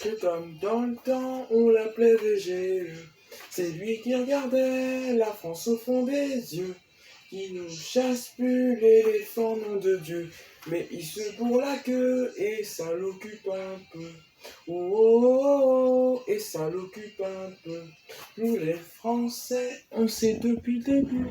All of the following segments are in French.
Cet homme dans le temps, on l'appelait VG. C'est lui qui regardait la France au fond des yeux, qui nous chasse plus l'éléphant, nom de Dieu. Mais il se bourre la queue et ça l'occupe un peu. Oh, oh, oh, oh, et ça l'occupe un peu. Nous les Français, on sait depuis le début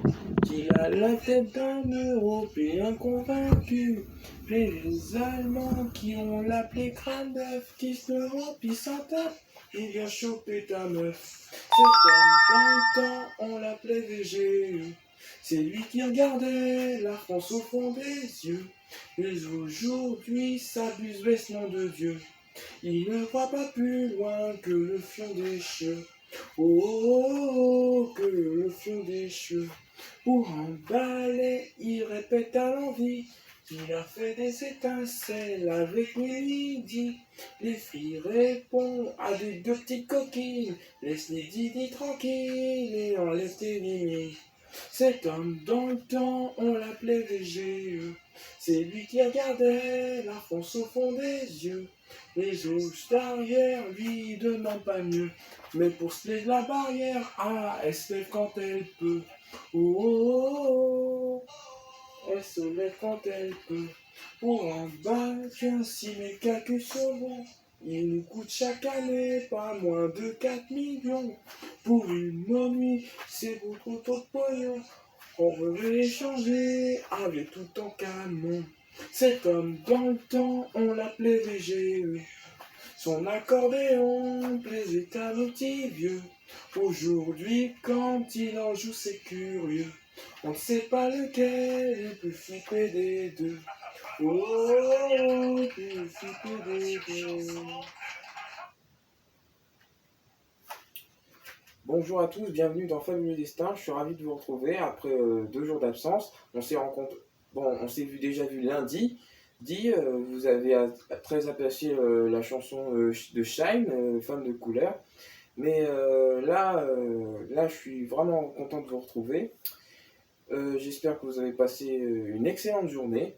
qu'il a la tête d'un Européen convaincu. Les Allemands qui ont l'appelé crâne d'œuf, qui se remplissent en tape, il vient choper ta meuf. Cet homme dans le temps, on l'appelait VG. C'est lui qui regardait la France au fond des yeux. Mais aujourd'hui, s'abuse ce nom de Dieu. Il ne voit pas plus loin que le fion des cieux. Oh, oh, oh, oh, que le fion des cieux. Pour emballer, il répète à l'envie qu'il a fait des étincelles avec midi. Les filles répondent à des deux petites coquilles. Laisse les Didi tranquilles et enlève tes limites. Cet homme dans le temps, on l'appelait VG. C'est lui qui regardait la France au fond des yeux. Les autres derrière lui demandent pas mieux. Mais pour se lever de la barrière, ah, elle se lève quand elle peut. Oh, oh, oh, oh, elle se lève quand elle peut. Pour un bac, si mes calculs sont bons, il nous coûte chaque année pas moins de 4 millions. Pour une momie, c'est beaucoup trop de pognon. On veut l'échanger avec tout en canon. Cet homme dans le temps, on l'appelait VG. Son accordéon plaisait à nos petits vieux. Aujourd'hui, quand il en joue, c'est curieux. On ne sait pas lequel est le plus flippé des deux. Oh, le plus flippé des deux. Bonjour à tous, bienvenue dans Fabuleux Destin. Je suis ravi de vous retrouver après 2 jours d'absence. On s'est déjà vu lundi. Vous avez très apprécié la chanson de Shine, Femme de couleur. Mais là, je suis vraiment content de vous retrouver. J'espère que vous avez passé une excellente journée.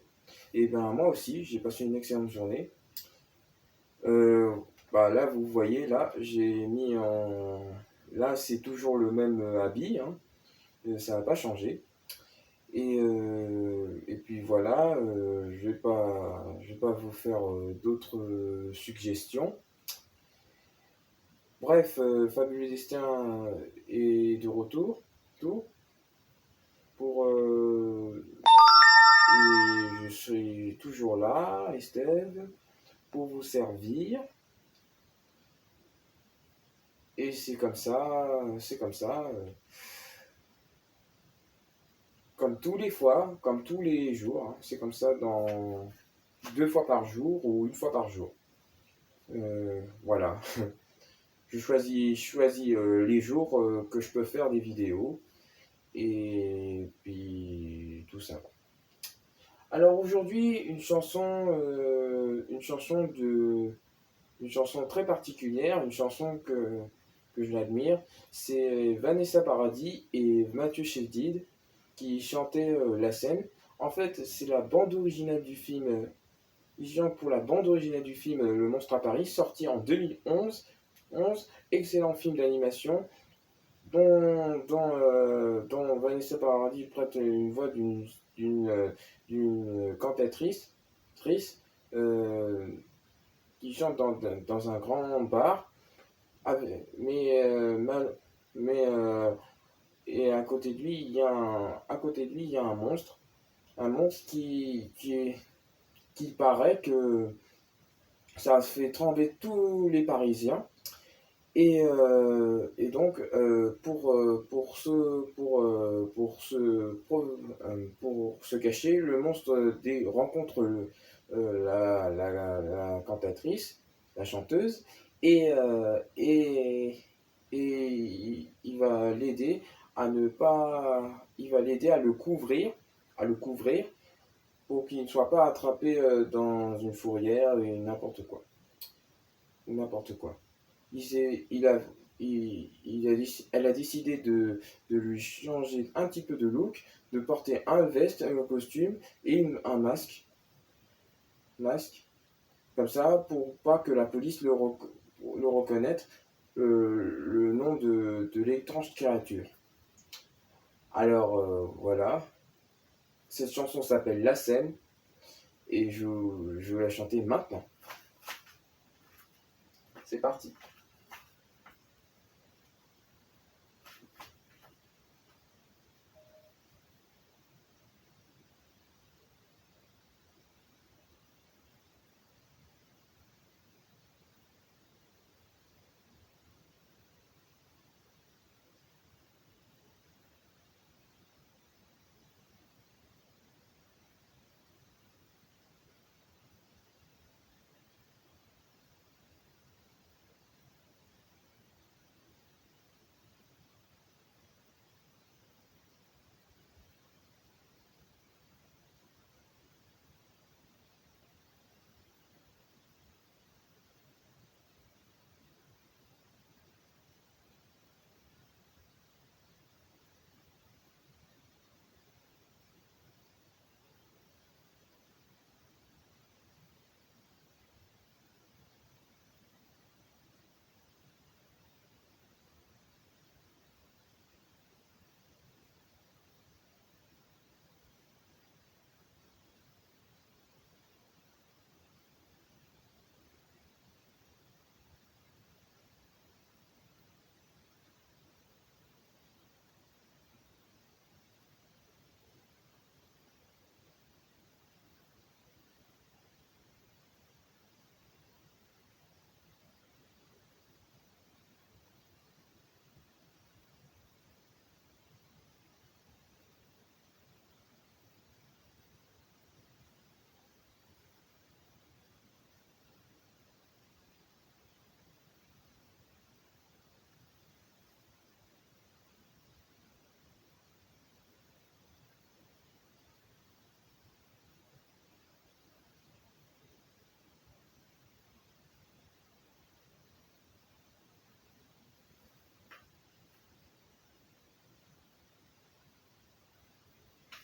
Et ben moi aussi, j'ai passé une excellente journée. Là, vous voyez, là, j'ai mis en... Là, c'est toujours le même habit, hein. Ça n'a pas changé. Et puis voilà, je vais pas vous faire d'autres suggestions. Bref, Fabuleux Destin est de retour pour et je serai toujours là, Estève, pour vous servir. Et c'est comme ça, comme comme tous les jours, hein. C'est comme ça 2 fois par jour ou 1 fois par jour. Voilà. Je choisis les jours que je peux faire des vidéos. Et puis tout ça. Alors aujourd'hui, une chanson très particulière, une chanson que je l'admire, c'est Vanessa Paradis et Mathieu Chédid qui chantaient la scène. En fait, c'est la bande originale du film, pour la bande originale du film Le Monstre à Paris, sorti en 2011. Excellent film d'animation, dont Vanessa Paradis prête une voix d'une cantatrice qui chante dans un grand bar, et à côté de lui il y a un monstre, qui paraît que ça fait trembler tous les Parisiens. Et donc pour se cacher, le monstre rencontre la cantatrice, la chanteuse, et il va l'aider à le couvrir, pour qu'il ne soit pas attrapé dans une fourrière et n'importe quoi. Elle a décidé de lui changer un petit peu de look, de porter un veste, un costume et un masque, comme ça, pour pas que la police le reconnaître le nom de l'étrange créature. Alors voilà, cette chanson s'appelle La Seine et je vais la chanter maintenant. C'est parti.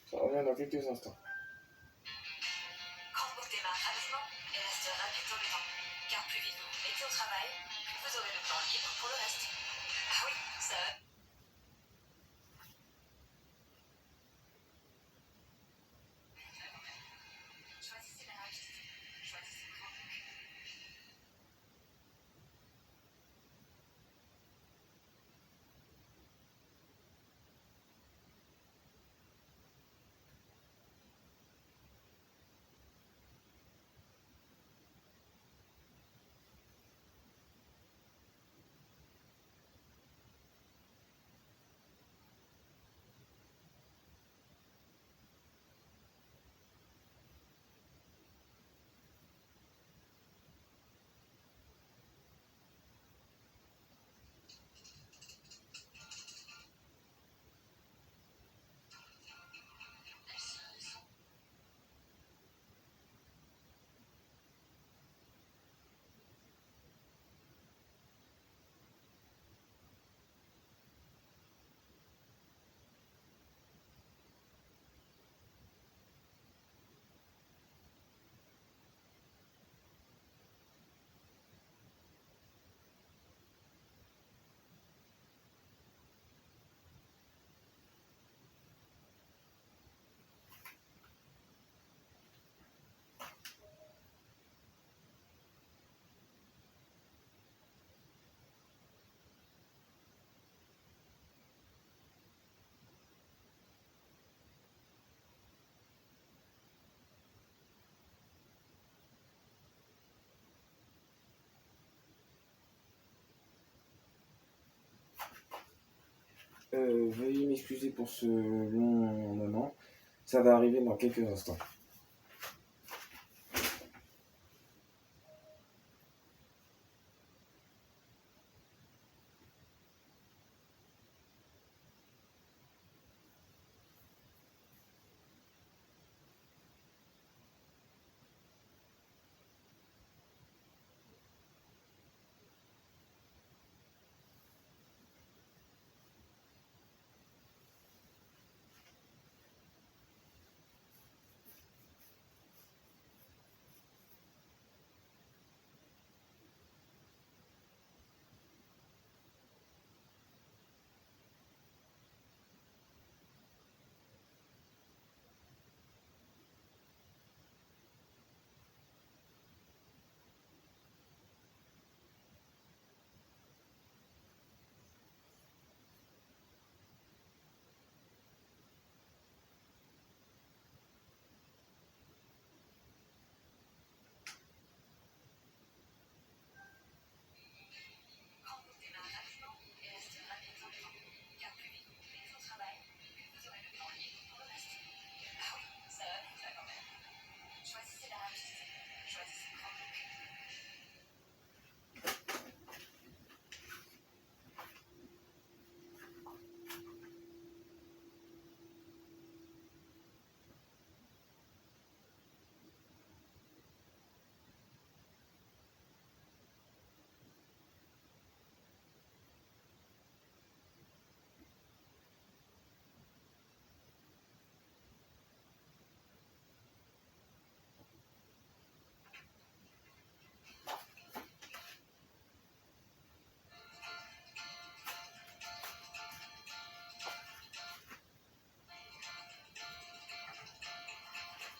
Ça revient dans quelques instants. Quand on démarre rapidement et restera vite dans le temps. Car plus vite vous vous mettez au travail, plus vous aurez le temps libre pour le reste. Ah oui, ça. Choisissez la rapidité. Choisissez grand. Veuillez m'excuser pour ce long moment. Ça va arriver dans quelques instants.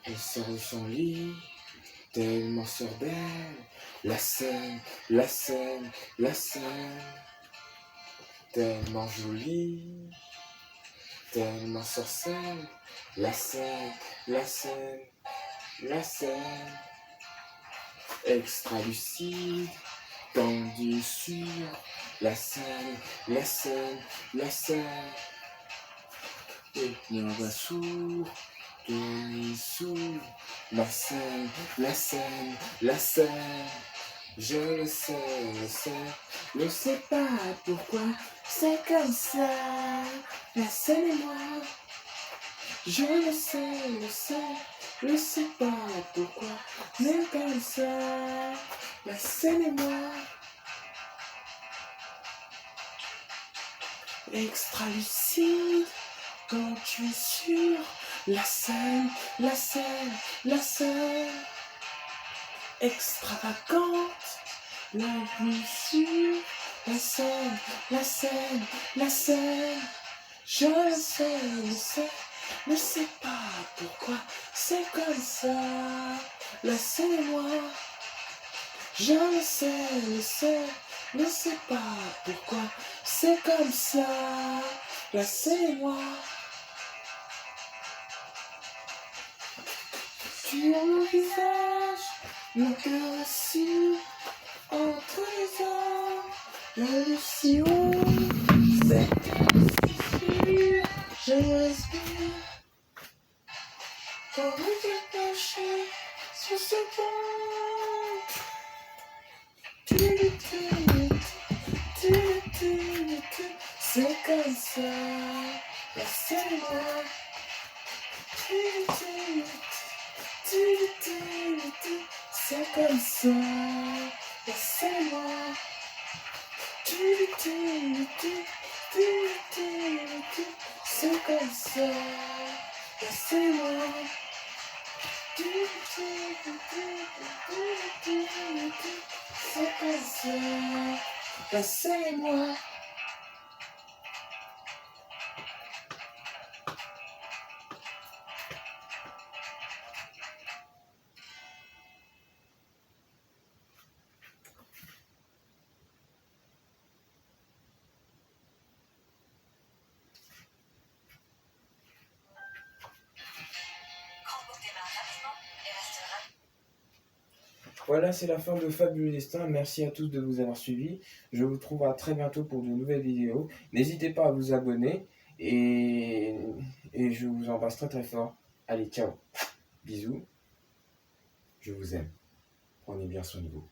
Elle sort de son lit, tellement sort d'elle. La scène, la scène, la scène. Tellement jolie, tellement sorcelle. La scène, la scène, la scène. Extra lucide, tendu sur la scène, la scène, la scène. Et bien sourd, demi sourd. La scène, la scène, la scène. Je le sais, ne sais pas pourquoi c'est comme ça. La scène et moi. Je le sais, ne sais pas pourquoi mais comme ça. La scène et moi. Extra lucide quand tu es sur la scène, la scène, la scène. Extravagante, la vue sur la scène, la scène, la scène. Je le sais, ne sais pas pourquoi c'est comme ça. La scène et moi. Je le sais, ne sais pas pourquoi c'est comme ça. La scène et moi. Tu as mon visage, mon cœur assis entre les hommes. L'hallucination, c'est sûr. Je respire quand vous êtes penché sur ce pont. C'est comme ça, la scène et moi. C'est comme ça, la scène et moi. C'est comme ça, la scène et moi. C'est comme ça, la scène et moi. Remporte tes mains rapidement et reste rapide. Voilà, c'est la fin de Fabuleux Destin. Merci à tous de vous avoir suivis. Je vous retrouve à très bientôt pour de nouvelles vidéos. N'hésitez pas à vous abonner et je vous embrasse très très fort. Allez, ciao. Bisous. Je vous aime. Prenez bien soin de vous.